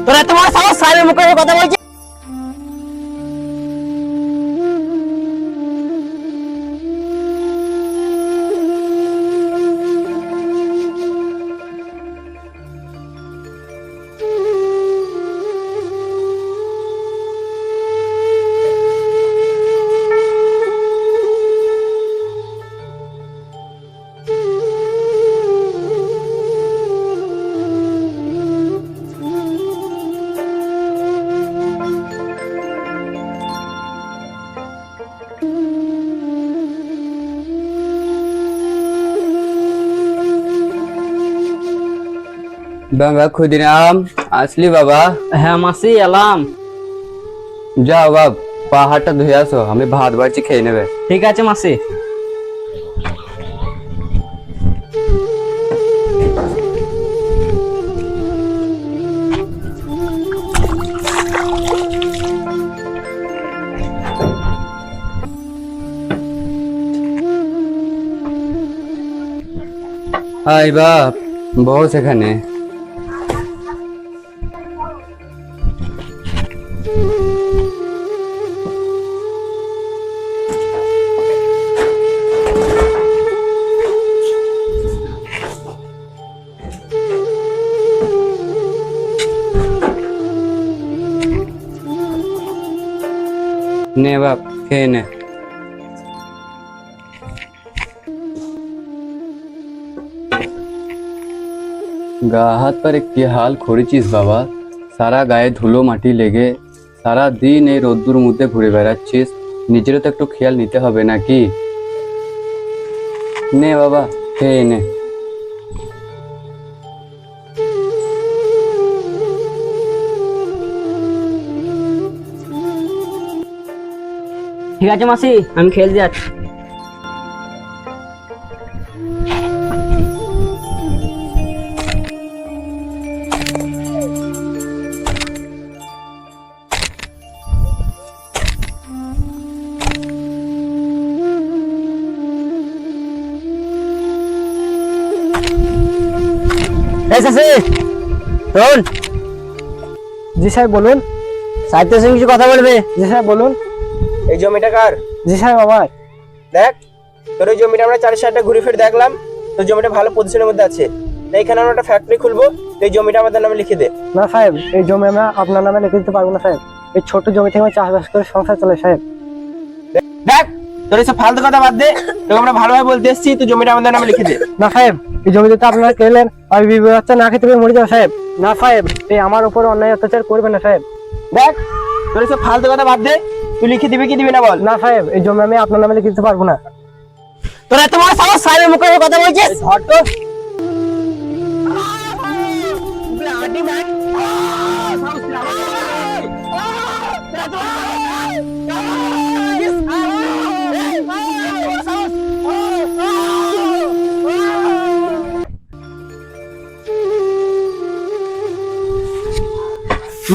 তোরা তোমার সাহস সাহেবের মুখে কথা বলছিস? বাবা ক্ষুদিরাম আসলি বাবা? হ্যাঁ মাসি এলাম। যাও বাবা পাহাড়টা ধুয়ে আসো, আমি ভাত বাড়ছি খেয়ে নেবে। ঠিক আছে মাসি। হাই বাপ, বস এখানে। নে বাপ খেয়ে নে। গা হাত পরে কি হাল করেছিস বাবা? সারা গায়ে ধুলো মাটি লেগে সারা দিন এই রোদ্দুর মধ্যে ঘুরে বেড়াচ্ছিস, নিজেরও তো একটু খেয়াল নিতে হবে নাকি? নে বাবা খেয়ে নে। ঠিক আছে মাসি, আমি খেলতে যাচ্ছি। শোন। জি সাহেব বলুন। সাহিত্যের সঙ্গে কিছু কথা বলবে? জি সাহেব বলুন। এই জমিটা কার? জি সাহেব আমার। দেখ, তোর এই জমিটা আমরা 4-5টা ঘুরে ফিরে দেখলাম, তোর জমিটা ভালো পজিশনের মধ্যে আছে। তাই এখানে আমরা একটা ফ্যাক্টরি খুলবো, তো এই জমিটা আমাদের নামে লিখে দে। না সাহেব, এই জমি আমরা আপনার নামে লিখে দিতে পারবো না সাহেব। এই ছোট জমি থেকে আমি চাষবাস করে সংসার চলে সাহেব। দেখ, তোর এসব ফালতু কথা বাদ দে, তোকে আমরা ভালোভাবে বলতে এসেছি, তুই জমিটা আমাদের নামে লিখে দে। না সাহেব, এই জমিতে তো আপনারা কেলেন, আমি বিবি বাচ্চা না খেতে পেয়ে মরে যাবো সাহেব। না সাহেব, এই আমার উপর অন্যায় অত্যাচার করবেন না সাহেব। দেখ, তোর এসব ফালতু কথা বাদ দে, তুই লিখে দিবি কি দিবি না বল। না সাহেব, এই জমি আমি আপনার নামে লিখে দিতে পারবো না। তোরা তোমার সাহস সাহেবের মুখে কথা বলছিস? ধর তো।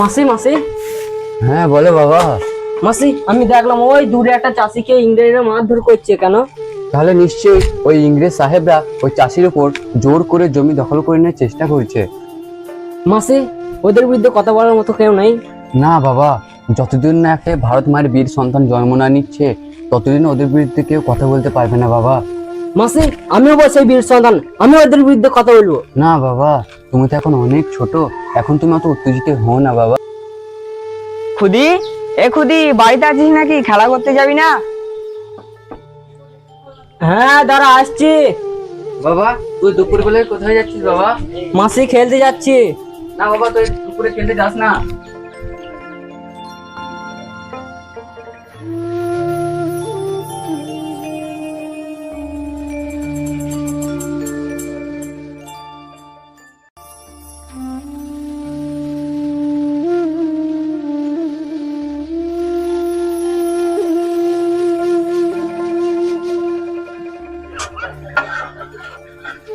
মাসি মাসি হ্যাঁ বলো বাবা। মাসি, আমি দেখলাম ওই দূরে একটা চাষিকে ইংরেজরা মারধর করছে, কেন? তাহলে নিশ্চয়ই ওই ইংরেজ সাহেবরা ওই চাষির উপর জোর করে জমি দখল করে নেওয়ার চেষ্টা করছে। মাসি, ওদের বিরুদ্ধে কথা বলার মতো কেউ নাই? না বাবা, যতদিন না একটা ভারত মায়ের বীর সন্তান জন্ম না নিচ্ছে ততদিন ওদের বিরুদ্ধে কেউ কথা বলতে পারবে না বাবা। মাসি, আমিও বলছি বীর সন্তান, আমি ওদের বিরুদ্ধে কথা বলবো। না বাবা, তুমি তো এখন অনেক ছোট, এখন তুমি অত উত্তেজিত হও না বাবা। খুদি, এ খুদি, বাড়িতে আছিস নাকি? খেলা করতে যাবি না? হ্যাঁ দাঁড়া, আসছি। বাবা তুই দুপুর বেলায় কোথায় যাচ্ছিস বাবা? মাসি, খেলতে যাচ্ছি। না বাবা, তুই দুপুরে খেলতে যাস না।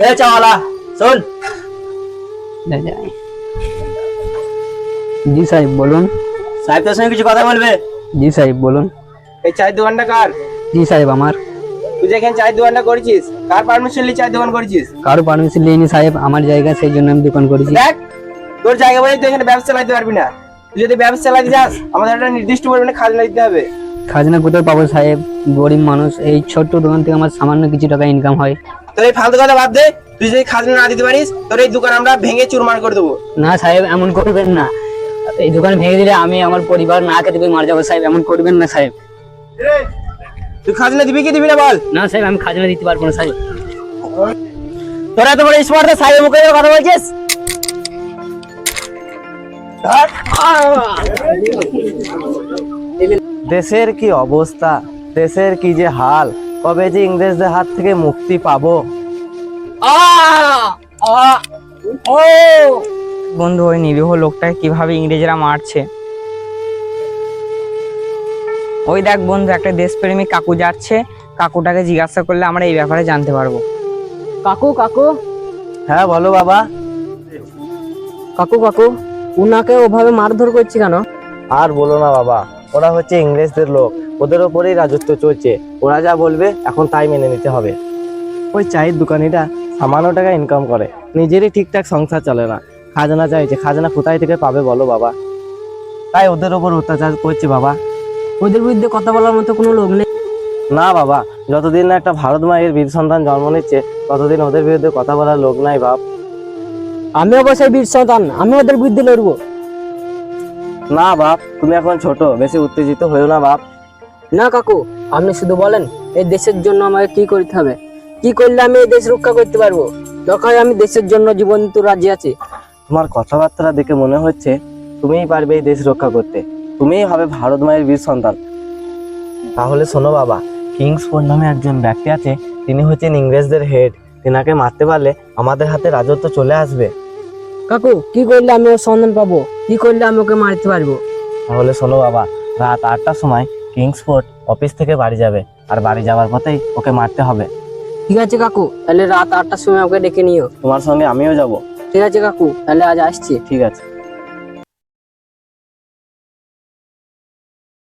এ চাওয়ালা, শোন। জি সাহেব বলুন। সাহেবদের সঙ্গে কিছু কথা বলবে? জি সাহেব বলুন। এই চায়ের দোকানটা কার? জি সাহেব আমার। তুই যেখানে চায়ের দোকানটা করেছিস, কার পারমিশন নিয়ে চায়ের দোকান করেছিস? কারো পারমিশন নিইনি সাহেব, আমার জায়গা, সেই জন্য আমি দোকান করেছি। দেখ, তোর জায়গা বলে তুই এখানে ব্যবসা চালাতে পারবি না। তুই যদি ব্যবসা চালাতে যাস আমাদের একটা নির্দিষ্ট পরিমাণে খাজনা দিতে হবে। খাজনা কোথায় পাবো সাহেব? গরিব মানুষ, এই ছোট্ট দোকান থেকে আমার সামান্য কিছু টাকা ইনকাম হয়। তোর এই ফালতু কথা বাদ দে। তুই যদি খাজনা না দিতে পারিস তোর এই দোকান আমরা ভেঙে চুরমার করে দেবো। না সাহেব, এমন করবেন না। এই দোকান ভেঙে দিলে আমি আমার পরিবার না খেতে পেয়ে মারা যাবো সাহেব, এমন করবেন না সাহেব। তুই খাজনা দিবি কি দিবি না বল? না সাহেব, আমি খাজনা দিতে পারবো না সাহেব। তোরা তোমার স্মার্ট সাহেব মুখে কথা বলছিস? দেশের কি অবস্থা, দেশের কি যে হাল, কবে যে ইংরেজদের হাত থেকে মুক্তি পাবো। বন্ধু, ওই নিরীহ লোকটাকে কিভাবে ইংরেজরা মারছে। ওই দেখ বন্ধু, একটা দেশপ্রেমী কাকু যাচ্ছে, কাকুটাকে জিজ্ঞাসা করলে আমরা এই ব্যাপারে জানতে পারবো। কাকু কাকু হ্যাঁ বলো বাবা। কাকু কাকু, উনাকে ওভাবে মারধর করছে কেন? আর বলো না বাবা, ওরা হচ্ছে ইংরেজদের লোক, ওদের ওপরেই রাজত্ব চলছে। ওরা যা বলবে এখন তাই মেনে নিতে হবে। ওই চায়ের দোকানিটা সামান্য টাকা ইনকাম করে, নিজেরই ঠিকঠাক সংসার চলে না, খাজনা চাইছে। খাজনা কোথায় থেকে পাবে বলো বাবা? তাই ওদের ওপর অত্যাচার করছে বাবা। ওদের বিরুদ্ধে কথা বলার মতো কোনো লোক নেই? না বাবা, যতদিন না একটা ভারত মায়ের বীর সন্তান জন্ম নিচ্ছে ততদিন ওদের বিরুদ্ধে কথা বলার লোক নাই বাপ। আমি অবশ্যই বীর সন্তান, আমি ওদের বিরুদ্ধে লড়বো। না বাপ, তুমি এখন ছোট, বেশি উত্তেজিত হয়েও না বাপ। না কাকু, আপনি শুধু বলেন এই দেশের জন্য আমাকে কি করতে হবে, কি করলে আমি এই দেশ রক্ষা করতে পারবো। দরকার আমি দেশের জন্য জীবন তো রাজি আছি। তোমার কথাবার্তা দেখে মনে হচ্ছে তুমিই পারবে এই দেশ রক্ষা করতে, তুমিই হবে ভারত মায়ের বীর সন্তান। তাহলে শোনো বাবা, কিংসফোর্ড নামে একজন ব্যক্তি আছে, তিনি হচ্ছেন ইংরেজদের হেড। তিনাকে মারতে পারলে আমাদের হাতে রাজত্ব চলে আসবে। কাকু, কি করলে আমি ওর সন্ধান পাবো, কি করলে আমি ওকে মারতে পারবো? তাহলে শোনো বাবা, রাত 8টার সময় কিংসফোর্ড অফিস থেকে বাড়ি যাবে, আর বাড়ি যাওয়ার পথেই ওকে মারতে হবে। ঠিক আছে কাকু, তাহলে রাত 8টার সময় ওকে ডেকে নিও। তোমার সঙ্গে আমিও যাব। ঠিক আছে কাকু, তাহলে আজ আসছি। ঠিক আছে।